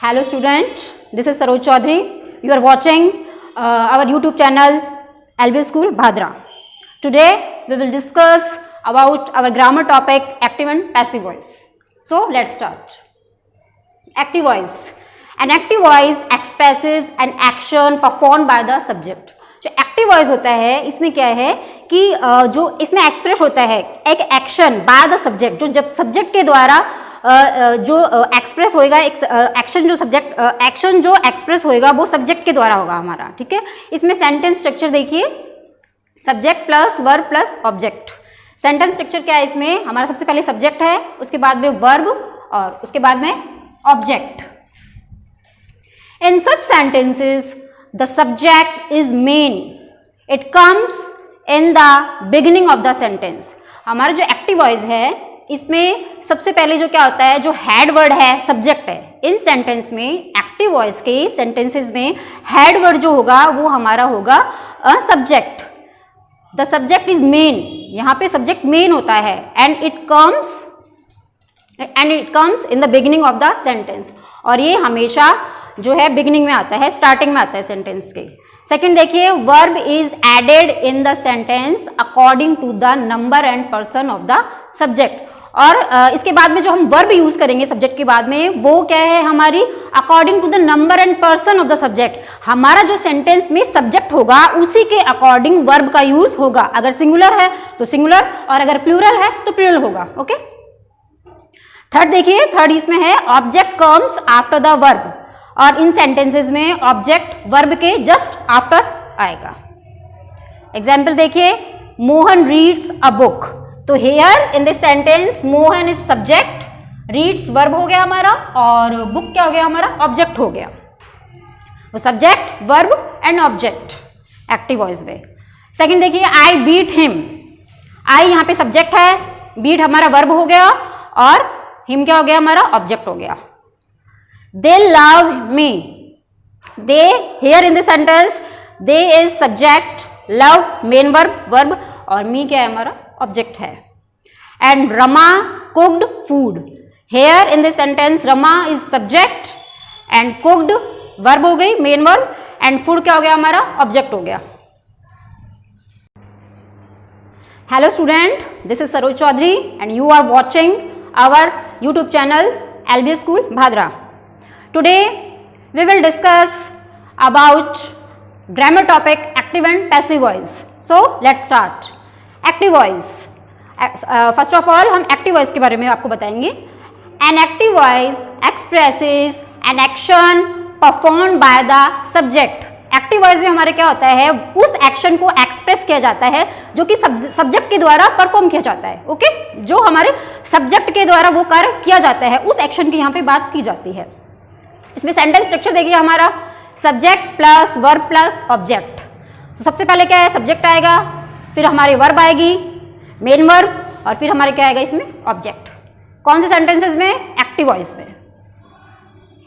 Hello student, this is Saroj Chaudhary. You are watching our YouTube channel LB School Bhadra. Today we will discuss about our grammar topic active and passive voice. So let's start. Active voice. An active voice expresses an action performed by the subject. जो active voice होता है इसमें क्या है कि जो इसमें express होता है एक एक्शन बाय द सब्जेक्ट, जो जब सब्जेक्ट के द्वारा जो एक्सप्रेस होएगा, एक्शन जो सब्जेक्ट एक्शन जो एक्सप्रेस होएगा वो सब्जेक्ट के द्वारा होगा हमारा, ठीक है। इसमें सेंटेंस स्ट्रक्चर देखिए, subject plus verb plus object. Sentence structure क्या है इसमें, हमारा सबसे पहले सब्जेक्ट है, उसके बाद में वर्ब और उसके बाद में object. In such sentences the subject is main, it comes in the beginning of the sentence। हमारा जो एक्टिव वॉइस है इसमें सबसे पहले जो क्या होता है, जो हेड वर्ड है सब्जेक्ट है। इन सेंटेंस में एक्टिव वॉइस के सेंटेंसेस में हेड वर्ड जो होगा वो हमारा होगा subject. The subject is main, यहाँ पे सब्जेक्ट मेन होता है and it comes in the beginning of the sentence, और ये हमेशा जो है बिगिनिंग में आता है, स्टार्टिंग में आता है सेंटेंस के। सेकंड देखिए, verb is added in the sentence according to the number and person of the subject. और इसके बाद में जो हम वर्ब यूज करेंगे सब्जेक्ट के बाद में वो क्या है हमारी, according to the number and person of the subject. हमारा जो सेंटेंस में सब्जेक्ट होगा उसी के अकॉर्डिंग वर्ब का यूज होगा। अगर सिंगुलर है तो सिंगुलर और अगर प्लूरल है तो प्लूरल होगा। ओके। थर्ड देखिए, थर्ड इसमें है object comes after the verb, और इन सेंटेंसेस में ऑब्जेक्ट वर्ब के जस्ट आफ्टर आएगा। एग्जाम्पल देखिए, मोहन रीड्स अ बुक, तो here in this sentence Mohan is subject, reads verb हो गया हमारा और बुक क्या हो गया हमारा, ऑब्जेक्ट हो गया। वो subject verb and object active voice में। सेकंड देखिए, आई बीट हिम, आई यहाँ पे सब्जेक्ट है, बीट हमारा वर्ब हो गया और हिम क्या हो गया हमारा, ऑब्जेक्ट हो गया। They love me, they here in the sentence they is subject, love main verb और me क्या है हमारा, ऑब्जेक्ट है। And Rama cooked food, here in the sentence Rama is subject and cooked verb हो गई main verb and food क्या हो गया हमारा, ऑब्जेक्ट हो गया। Hello student, this is Saroj Chaudhary and you are watching our YouTube channel LB School Bhadra. Today we will discuss about grammar topic active and passive voice. So let's start. Active voice. First of all हम active voice के बारे में आपको बताएंगे। An active voice expresses an action performed by the subject. Active voice में हमारे क्या होता है, उस एक्शन को एक्सप्रेस किया जाता है जो कि सब्जेक्ट के द्वारा परफॉर्म किया जाता है। ओके, जो हमारे सब्जेक्ट के द्वारा वो कार्य किया जाता है उस एक्शन की यहाँ पे बात की जाती है। इसमें सेंटेंस स्ट्रक्चर देखिए हमारा, subject plus verb plus object. तो सबसे पहले क्या है, सब्जेक्ट आएगा, फिर हमारी वर्ब आएगी मेन वर्ब और फिर हमारे क्या आएगा इसमें, ऑब्जेक्ट। कौन से सेंटेंसेस में, एक्टिव वॉइस में।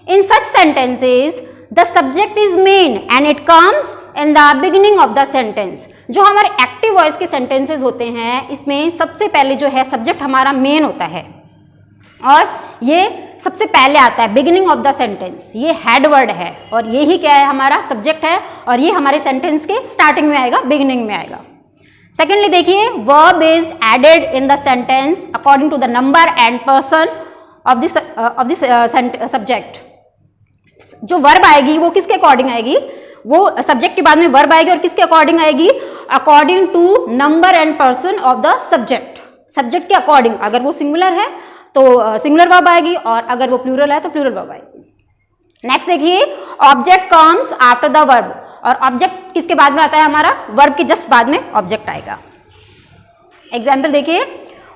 In such sentences the subject is main and it comes in the beginning of the sentence. जो हमारे एक्टिव वॉइस के सेंटेंसेस होते हैं इसमें सबसे पहले जो है सब्जेक्ट हमारा मेन होता है और ये सबसे पहले आता है बिगिनिंग ऑफ द सेंटेंस। ये हेड वर्ड है और ये ही क्या है हमारा, सब्जेक्ट है और ये हमारे सेंटेंस के स्टार्टिंग में आएगा, बिगिनिंग में आएगा। सेकेंडली देखिए, verb is added in the sentence according to the number and person of this subject. जो वर्ब आएगी वो किसके अकॉर्डिंग आएगी, वो सब्जेक्ट के बाद में वर्ब आएगी और किसके अकॉर्डिंग आएगी, according to number and person of the subject. Subject के अकॉर्डिंग, अगर वो सिंगुलर है तो सिंगुलर वर्ब आएगी और अगर वो प्लूरल है तो प्लूरल वर्ब आएगी। नेक्स्ट देखिए, object comes after the verb, और ऑब्जेक्ट किसके बाद में आता है हमारा, वर्ब के जस्ट बाद में ऑब्जेक्ट आएगा। एग्जाम्पल देखिए,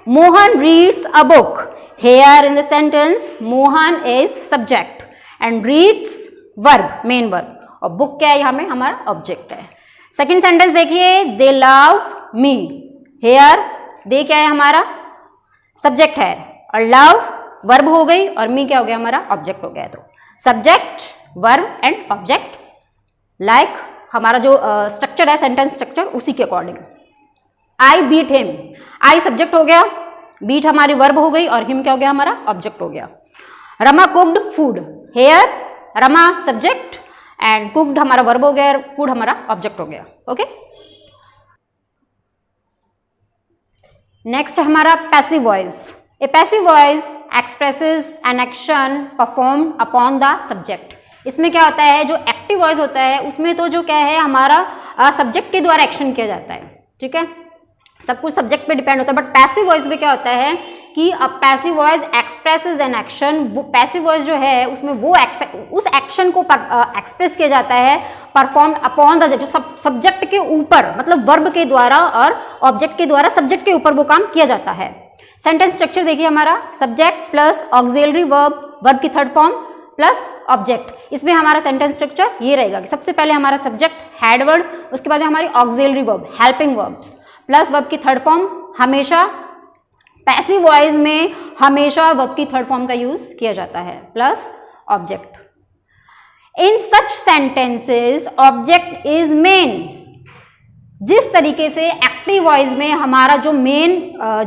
Mohan reads a book, here in the sentence Mohan is subject and reads verb main verb और बुक क्या है यहाँ में हमारा, ऑब्जेक्ट है। सेकेंड सेंटेंस देखिए, दे लव मी, हेयर दे क्या है हमारा, सब्जेक्ट है और लव वर्ब हो गई और मी क्या हो गया हमारा, ऑब्जेक्ट हो गया। तो subject verb and object, like हमारा जो स्ट्रक्चर है सेंटेंस स्ट्रक्चर उसी के according. I beat him, I subject हो गया, बीट हमारी वर्ब हो गई और हिम क्या हो गया हमारा, ऑब्जेक्ट हो गया। Rama cooked food, here Rama subject and cooked हमारा वर्ब हो गया, फूड हमारा ऑब्जेक्ट हो गया। ओके, नेक्स्ट है हमारा passive voice. A passive voice expresses an action performed upon the subject. इसमें क्या होता है, जो एक्टिव वॉइस होता है उसमें तो जो क्या है हमारा सब्जेक्ट के द्वारा एक्शन किया जाता है, ठीक है, सब कुछ सब्जेक्ट पे डिपेंड होता है। बट पैसिव वॉइस में क्या होता है कि passive voice expresses an action, वो पैसिव वॉइस जो है उसमें वो उस एक्शन को एक्सप्रेस किया जाता है परफॉर्म अपॉन द, जो सब्जेक्ट के ऊपर, मतलब वर्ब के द्वारा और ऑब्जेक्ट के द्वारा सब्जेक्ट के ऊपर वो काम किया जाता है। सेंटेंस स्ट्रक्चर देखिए हमारा, subject plus auxiliary verb, verb की थर्ड फॉर्म प्लस ऑब्जेक्ट। इसमें हमारा सेंटेंस स्ट्रक्चर ये रहेगा कि सबसे पहले हमारा सब्जेक्ट हेड वर्ड, उसके बाद में हमारी auxiliary verb helping verbs plus verb की थर्ड फॉर्म। हमेशा पैसिव वॉइस में हमेशा वर्ब की थर्ड फॉर्म का यूज किया जाता है plus object. In such sentences object is main. जिस तरीके से एक्टिव वॉइस में हमारा जो मेन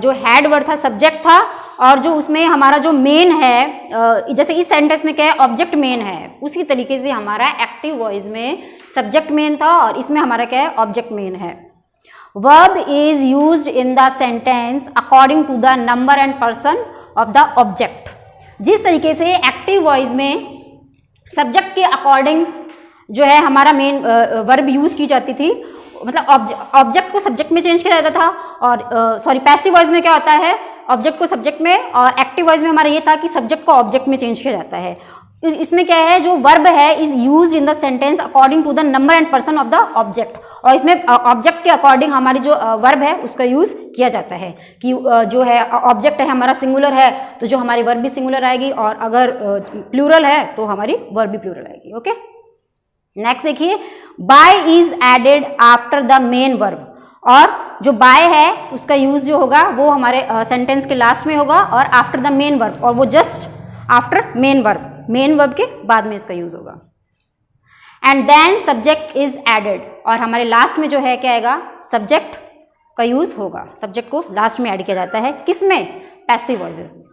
जो हेड वर्ड था सब्जेक्ट था, और जो उसमें हमारा जो मेन है, जैसे इस सेंटेंस में क्या है ऑब्जेक्ट मेन है, उसी तरीके से हमारा एक्टिव वॉइस में सब्जेक्ट मेन था और इसमें हमारा क्या है ऑब्जेक्ट मेन है। Verb is used in the sentence according to the number and person of the object। जिस तरीके से एक्टिव वॉइस में सब्जेक्ट के अकॉर्डिंग जो है हमारा मेन वर्ब यूज की जाती थी, मतलब ऑब्जेक्ट को सब्जेक्ट में चेंज किया जाता था, और सॉरी पैसिव वॉइस में क्या होता है ऑब्जेक्ट को सब्जेक्ट में, और एक्टिव वॉइस में हमारा ये था कि सब्जेक्ट को ऑब्जेक्ट में चेंज किया जाता है। इसमें क्या है जो वर्ब है is used in the sentence according to the number and person of the object, और इसमें ऑब्जेक्ट के अकॉर्डिंग हमारी जो वर्ब है उसका यूज किया जाता है कि जो है ऑब्जेक्ट है हमारा सिंगुलर है तो जो हमारी वर्ब भी सिंगुलर आएगी, और अगर प्लूरल है तो हमारी वर्ब भी प्लूरल आएगी। ओके, नेक्स्ट देखिए, by is added after the main verb, और जो बाय है उसका यूज जो होगा वो हमारे सेंटेंस के लास्ट में होगा और आफ्टर द मेन वर्ब, और वो जस्ट आफ्टर मेन वर्ब के बाद में इसका यूज होगा। And then subject is added, और हमारे लास्ट में जो है क्या आएगा सब्जेक्ट का यूज होगा, सब्जेक्ट को लास्ट में ऐड किया जाता है, किसमें पैसिव वॉइसेस में।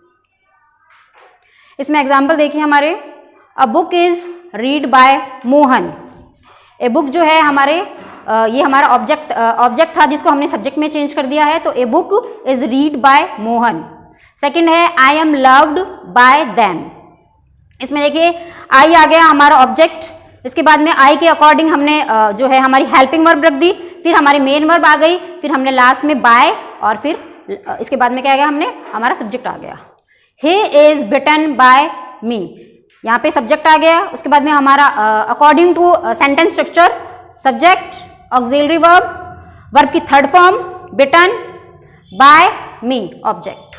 इसमें एग्जांपल देखिए हमारे, a book is read by Mohan. A book जो है हमारे ये हमारा ऑब्जेक्ट था जिसको हमने सब्जेक्ट में चेंज कर दिया है, तो a book is read by Mohan. Second है I am loved by them. इसमें देखिए आई आ गया हमारा ऑब्जेक्ट, इसके बाद में आई के अकॉर्डिंग हमने जो है हमारी हेल्पिंग वर्ब रख दी, फिर हमारी मेन वर्ब आ गई, फिर हमने लास्ट में बाय, और फिर इसके बाद में क्या आ गया हमने हमारा सब्जेक्ट आ गया। ही इज बिटन बाय मी, यहाँ पे सब्जेक्ट आ गया, उसके बाद में हमारा according to sentence structure subject auxiliary verb, verb की third form bitten, by me object.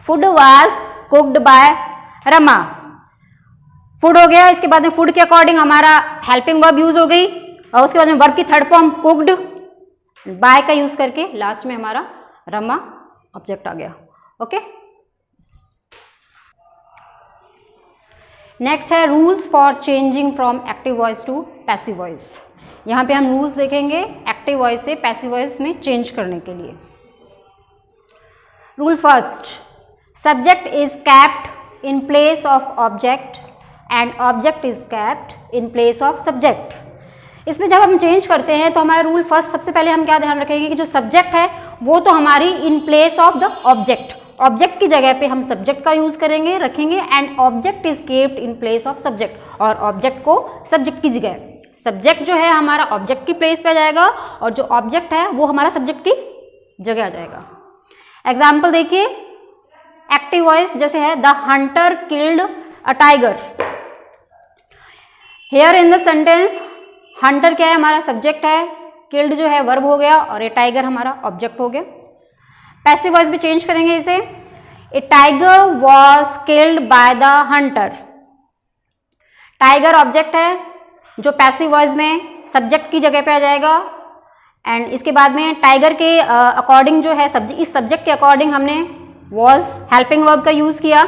Food was cooked by Rama, food हो गया, इसके बाद में फूड के अकॉर्डिंग हमारा हेल्पिंग वर्ब यूज हो गई, और उसके बाद में वर्ब की थर्ड फॉर्म कुक्ड, बाय का यूज करके लास्ट में हमारा रमा ऑब्जेक्ट आ गया। ओके, नेक्स्ट है rules for changing from active voice to passive voice. यहाँ पे हम रूल्स देखेंगे एक्टिव वॉइस से पैसिव वॉइस में चेंज करने के लिए। Rule first, subject is kept in place of object and object is kept in place of subject. इसमें जब हम चेंज करते हैं तो हमारा रूल फर्स्ट, सबसे पहले हम क्या ध्यान रखेंगे कि जो सब्जेक्ट है वो तो हमारी इन place of the object, object की जगह पे हम सब्जेक्ट का यूज करेंगे रखेंगे, and object is kept in place of subject, और ऑब्जेक्ट को सब्जेक्ट की जगह, सब्जेक्ट जो है हमारा ऑब्जेक्ट की प्लेस पे आ जाएगा और जो ऑब्जेक्ट है वो हमारा सब्जेक्ट की जगह आ जाएगा। एग्जाम्पल देखिए, एक्टिव वॉइस जैसे है the Hunter killed a tiger. Here in the sentence Hunter क्या है हमारा सब्जेक्ट है, किल्ड जो है वर्ब हो गया, और ये टाइगर हमारा ऑब्जेक्ट हो गया। पैसिव वॉइस भी चेंज करेंगे इसे, a tiger was killed by the hunter. Tiger object है जो पैसिव वॉइस में सब्जेक्ट की जगह पे आ जाएगा, एंड इसके बाद में टाइगर के अकॉर्डिंग जो है इस सब्जेक्ट के अकॉर्डिंग हमने वॉज हेल्पिंग वर्ब का यूज किया।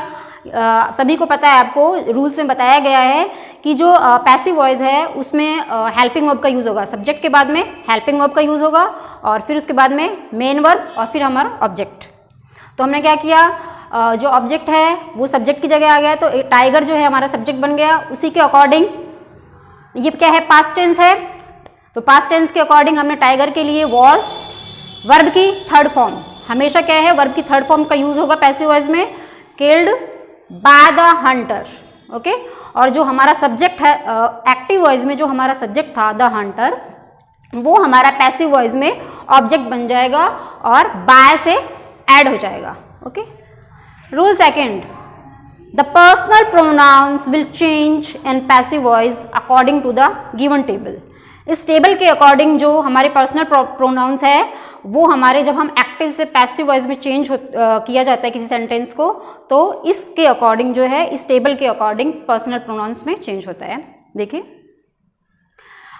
सभी को पता है, आपको रूल्स में बताया गया है कि जो पैसिव वॉइस है उसमें हेल्पिंग वर्ब का यूज होगा, सब्जेक्ट के बाद में हेल्पिंग वर्ब का यूज होगा, और फिर उसके बाद में मेन वर्ब, और फिर हमारा ऑब्जेक्ट। तो हमने क्या किया, जो ऑब्जेक्ट है वो सब्जेक्ट की जगह आ गया, तो टाइगर जो है हमारा सब्जेक्ट बन गया। उसी के अकॉर्डिंग ये क्या है, पास्ट टेंस है, तो पास्ट टेंस के अकॉर्डिंग हमने टाइगर के लिए वॉज वर्ब की थर्ड फॉर्म, हमेशा क्या है वर्ब की थर्ड फॉर्म का यूज होगा पैसिव वॉइस में, killed by the Hunter. Okay, और जो हमारा सब्जेक्ट है एक्टिव वॉइस में जो हमारा सब्जेक्ट था द हंटर, वो हमारा पैसिव वॉइस में ऑब्जेक्ट बन जाएगा और बाय से ऐड हो जाएगा। Okay, rule second, the personal pronouns will change in passive voice according to the given table. इस टेबल के अकॉर्डिंग जो हमारे पर्सनल प्रोनाउंस है वो हमारे जब हम एक्टिव से पैसिव वॉइस में चेंज किया जाता है किसी सेंटेंस को, तो इसके अकॉर्डिंग जो है इस टेबल के अकॉर्डिंग पर्सनल प्रोनाउंस में चेंज होता है। देखिए,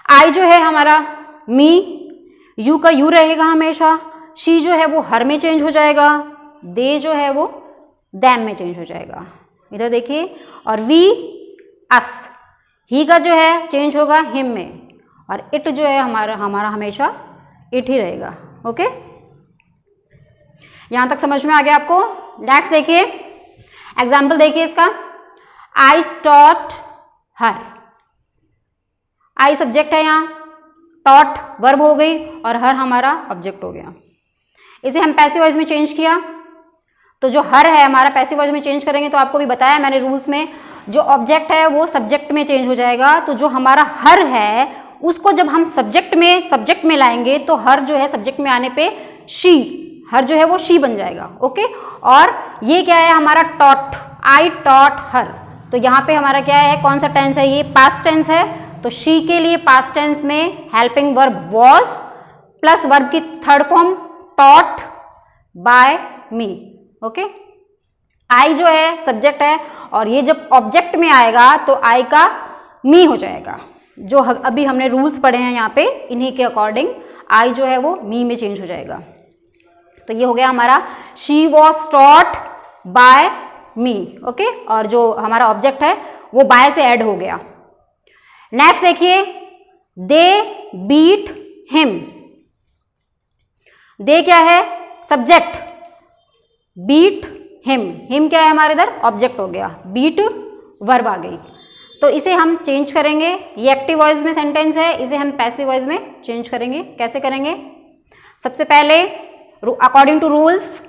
आई जो है हमारा मी, यू का यू रहेगा हमेशा, शी जो है वो हर में चेंज हो जाएगा, दे जो है वो दैम में चेंज हो जाएगा। इधर देखिए, और वी अस, ही का जो है चेंज होगा हिम में, और इट जो है हमारा हमेशा इट ही रहेगा। ओके, यहां तक समझ में आ गया आपको। नेक्स्ट देखिए, एग्जाम्पल देखिए इसका, I taught her, I subject है यहाँ, टॉट वर्ब हो गई और हर हमारा ऑब्जेक्ट हो गया। इसे हम पैसिव वॉइस में चेंज किया, तो जो हर है हमारा पैसिव वॉइस में चेंज करेंगे तो आपको भी बताया मैंने रूल्स में, जो ऑब्जेक्ट है वो सब्जेक्ट में चेंज हो जाएगा। तो जो हमारा हर है उसको जब हम सब्जेक्ट में लाएंगे तो हर जो है सब्जेक्ट में आने पे शी, हर जो है वो शी बन जाएगा। ओके, और ये क्या है हमारा टॉट, आई टॉट हर, तो यहाँ पे हमारा क्या है, कौन सा टेंस है, ये पास्ट टेंस है, तो शी के लिए पास्ट टेंस में helping verb was plus verb की third form taught by me. Okay, I जो है सब्जेक्ट है और ये जब ऑब्जेक्ट में आएगा तो आई का मी हो जाएगा। जो अभी हमने रूल्स पढ़े हैं यहाँ पे, इन्हीं के अकॉर्डिंग आई जो है वो मी में चेंज हो जाएगा। तो ये हो गया हमारा she was taught by me. Okay, और जो हमारा ऑब्जेक्ट है वो बाय से ऐड हो गया। नेक्स्ट देखिए, दे बीट हिम, दे क्या है सब्जेक्ट, बीट हिम क्या है हमारे इधर ऑब्जेक्ट हो गया, बीट वर्ब आ गई। तो इसे हम चेंज करेंगे, ये एक्टिव वॉइस में सेंटेंस है, इसे हम पैसिव वॉइस में चेंज करेंगे। कैसे करेंगे, सबसे पहले अकॉर्डिंग टू रूल्स,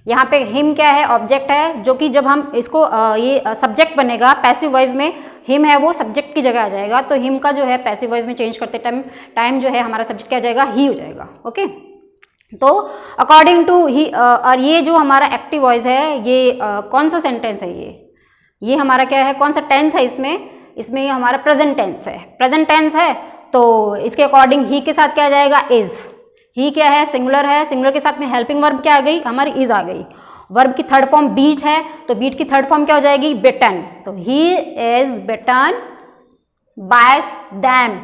यहाँ पे हिम क्या है ऑब्जेक्ट है, जो कि जब हम इसको ये सब्जेक्ट बनेगा पैसिव वॉइस में, हिम है वो सब्जेक्ट की जगह आ जाएगा, तो हिम का जो है पैसिव वॉइस में चेंज करते टाइम जो है हमारा सब्जेक्ट क्या आ जाएगा, ही हो जाएगा। ओके, तो अकॉर्डिंग टू ही, और ये जो हमारा एक्टिव वॉइस है ये कौन सा सेंटेंस है, ये हमारा क्या है, कौन सा टेंस है, इसमें ये हमारा प्रेजेंट टेंस है। प्रेजेंट टेंस है तो इसके अकॉर्डिंग ही के साथ क्या आ जाएगा, इज। ही क्या है, सिंगुलर है, सिंगुलर के साथ में हेल्पिंग वर्ब क्या आ गई हमारी, इज आ गई। वर्ब की थर्ड फॉर्म बीट है, तो बीट की थर्ड फॉर्म क्या हो जाएगी, बिटन, तो he is bitten by them.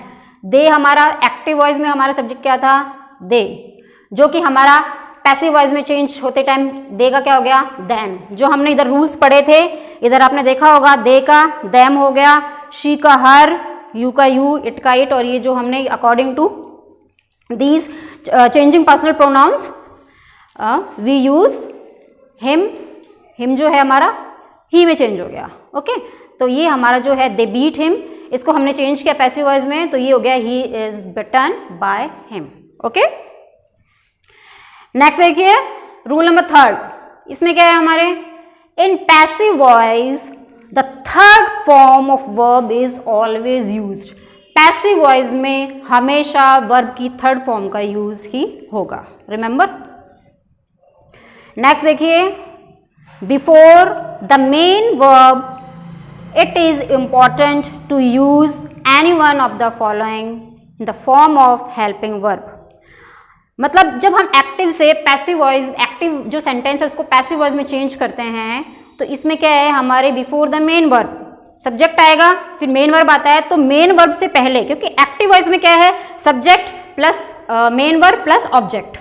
दे हमारा एक्टिव वॉइस में हमारा सब्जेक्ट क्या था, दे, जो कि हमारा पैसिव वॉइस में चेंज होते टाइम दे का क्या हो गया, दैम। जो हमने इधर रूल्स पढ़े थे, इधर आपने देखा होगा, दे का दैम हो गया, शी का हर, यू का यू, इट का इट, और ये जो हमने according to these changing personal pronouns we use him जो है हमारा ही में चेंज हो गया। ओके, तो ये हमारा जो है दे बीट हिम, इसको हमने चेंज किया पैसिव वॉइस में, तो ये हो गया he is bitten by him. Okay, next देखिए रूल नंबर थर्ड, इसमें क्या है हमारे, in passive voice the third form of verb is always used. Passive voice में हमेशा वर्ब की थर्ड फॉर्म का यूज ही होगा, रिमेंबर। नेक्स्ट देखिए, before the main verb it is important to use any one of the following in the form of helping verb. मतलब जब हम एक्टिव से पैसिव वॉइस, एक्टिव जो सेंटेंस है उसको पैसिव वॉइस में चेंज करते हैं, तो इसमें क्या है हमारे before the main verb, subject आएगा फिर मेन वर्ब आता है, तो मेन वर्ब से पहले, क्योंकि एक्टिव वॉइस में क्या है subject plus main verb plus object,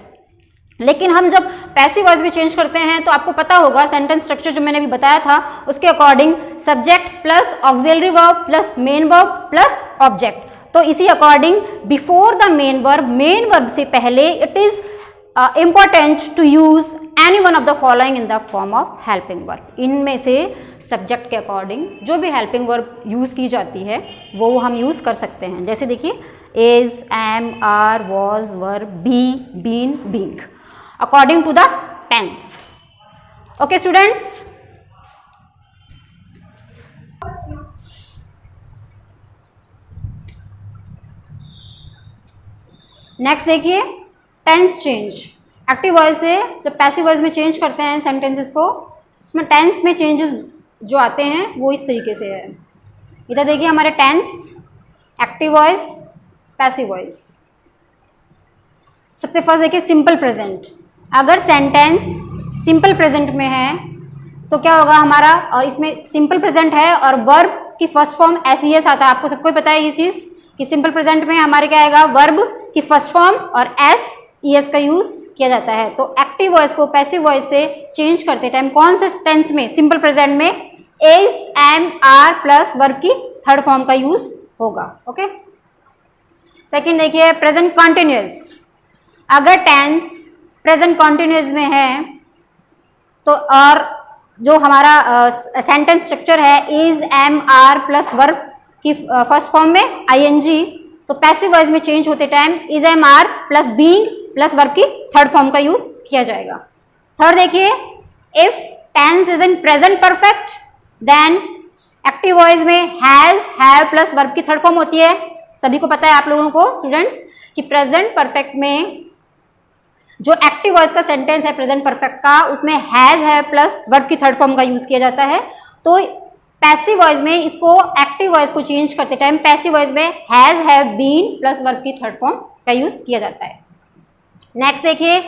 लेकिन हम जब पैसिव वॉइस में चेंज करते हैं तो आपको पता होगा सेंटेंस स्ट्रक्चर जो मैंने अभी बताया था उसके according subject plus auxiliary verb plus main verb plus object. तो इसी according before the main verb से पहले it is important to use any one of the following in the form of helping verb. इनमें से subject के according जो भी helping verb use की जाती है वो हम यूज़ कर सकते हैं। जैसे देखिए is, am, are, was, were, be, been, being, according to the tense. Okay students, next देखिए टेंस चेंज। एक्टिव वॉइस से जब पैसिव वॉइस में चेंज करते हैं सेंटेंसेस को, उसमें टेंस में चेंजेस जो आते हैं वो इस तरीके से है। इधर देखिए हमारे tense, active voice, passive voice. सबसे फर्स्ट देखिए सिंपल प्रेजेंट। अगर सेंटेंस सिंपल प्रेजेंट में है तो क्या होगा हमारा, और इसमें सिंपल प्रेजेंट है और वर्ब की फर्स्ट फॉर्म एस आता है। आपको सबको ही पता है ये चीज़ कि सिंपल प्रेजेंट में हमारे क्या आएगा, वर्ब की फर्स्ट फॉर्म और एस का यूज किया जाता है। तो एक्टिव वॉइस को पैसिव वॉइस से चेंज करते टाइम कौन से टेंस में, सिंपल प्रेजेंट में is, am, are plus verb की थर्ड फॉर्म का यूज होगा। ओके, सेकंड देखिए प्रेजेंट कॉन्टिन्यूअस। अगर टेंस प्रेजेंट कॉन्टिन्यूअस में है तो, और जो हमारा सेंटेंस स्ट्रक्चर है is, am, are plus verb की फर्स्ट फॉर्म में आईएनजी, तो पैसिव वॉइस में चेंज होते time is, am, are plus being plus verb की थर्ड फॉर्म का यूज किया जाएगा। थर्ड देखिए if tense is in present perfect then active voice में हैज, हैव प्लस वर्ब की थर्ड फॉर्म होती है। सभी को पता है आप लोगों को स्टूडेंट्स कि प्रेजेंट परफेक्ट में जो एक्टिव वॉइस का सेंटेंस है प्रेजेंट परफेक्ट का, उसमें हैज, हैव प्लस वर्ब की थर्ड फॉर्म का यूज किया जाता है। तो पैसिव वॉइस में इसको एक्टिव वॉइस को चेंज करते टाइम पैसिव वॉइस में has, have, been plus verb की थर्ड फॉर्म का यूज किया जाता है। नेक्स्ट देखिए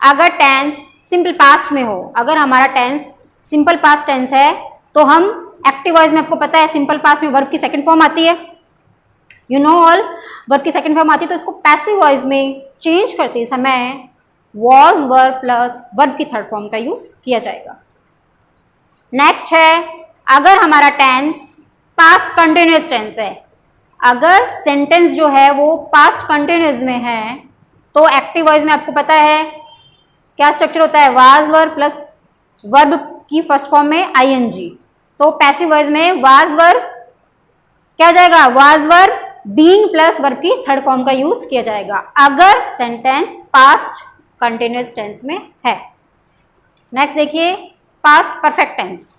अगर टेंस सिंपल पास्ट में हो, अगर हमारा टेंस सिंपल पास्ट टेंस है तो हम एक्टिव वॉइस में, आपको पता है सिंपल पास्ट में वर्ब की सेकंड फॉर्म आती है, यू नो ऑल, वर्ब की सेकंड फॉर्म आती है। तो इसको पैसिव वॉइस में चेंज करते समय वॉज, वर प्लस वर्ब की थर्ड फॉर्म का यूज किया जाएगा। नेक्स्ट है अगर हमारा टेंस पास्ट कंटिन्यूअस टेंस है, अगर सेंटेंस जो है वो पास्ट कंटिन्यूअस में है तो एक्टिव वॉइस में आपको पता है क्या स्ट्रक्चर होता है, वाज, वर प्लस वर्ब की फर्स्ट फॉर्म में आईएनजी। तो पैसिव वॉइस में वाज, वर क्या जाएगा, was, were, being plus verb की थर्ड फॉर्म का यूज किया जाएगा अगर सेंटेंस पास्ट कंटिन्यूअस टेंस में है। नेक्स्ट देखिए पास्ट परफेक्ट टेंस।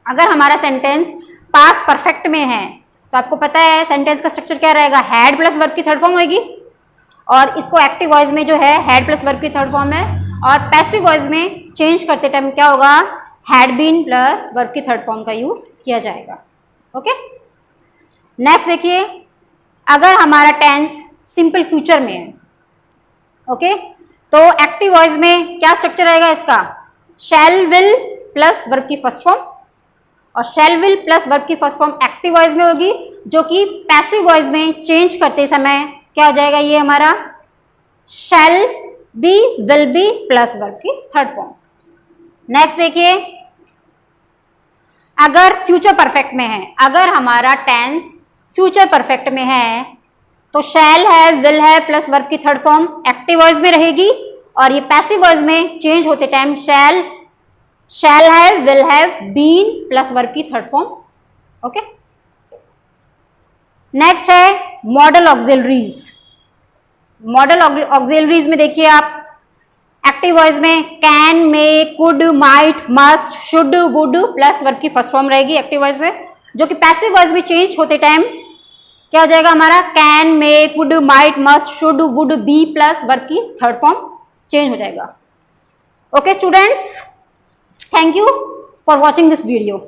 अगर हमारा सेंटेंस पास्ट परफेक्ट में है तो आपको पता है सेंटेंस का स्ट्रक्चर क्या रहेगा, हैड प्लस वर्ब की थर्ड फॉर्म होगी, और इसको एक्टिव वॉइस में जो है हैड प्लस वर्ब की थर्ड फॉर्म है, और पैसिव वॉइस में चेंज करते टाइम क्या होगा, हैड बीन प्लस वर्ब की थर्ड फॉर्म का यूज किया जाएगा। ओके, नेक्स्ट देखिए अगर हमारा टेंस सिंपल फ्यूचर में है, ओके, तो एक्टिव वॉइस में क्या स्ट्रक्चर रहेगा इसका, शैल, विल प्लस वर्ब की फर्स्ट फॉर्म, और शैल, विल प्लस वर्ब की फर्स्ट फॉर्म एक्टिव वॉइस में होगी, जो कि पैसिव वॉइस में चेंज करते समय क्या हो जाएगा, ये हमारा shall be, will be plus verb की थर्ड फॉर्म। नेक्स्ट देखिए अगर फ्यूचर परफेक्ट में है, अगर हमारा टेंस फ्यूचर परफेक्ट में है तो शैल है, विल है प्लस वर्ब की थर्ड फॉर्म एक्टिव वॉइस में रहेगी, और ये पैसिव वॉइस में चेंज होते टाइम शैल है, विल है, बीन प्लस वर्ब की थर्ड फॉर्म। ओके, नेक्स्ट है मॉडल ऑक्सिलरीज। मॉडल ऑक्सिलरीज में देखिए आप एक्टिव वॉइस में can, may, could, might, must, should, would plus verb की फर्स्ट फॉर्म रहेगी एक्टिव वॉइस में, जो कि पैसिव वॉइस में चेंज होते टाइम क्या हो जाएगा हमारा, can, may, could, might, must, should, would, be plus verb की थर्ड फॉर्म चेंज हो जाएगा। Okay students, thank you for watching this video.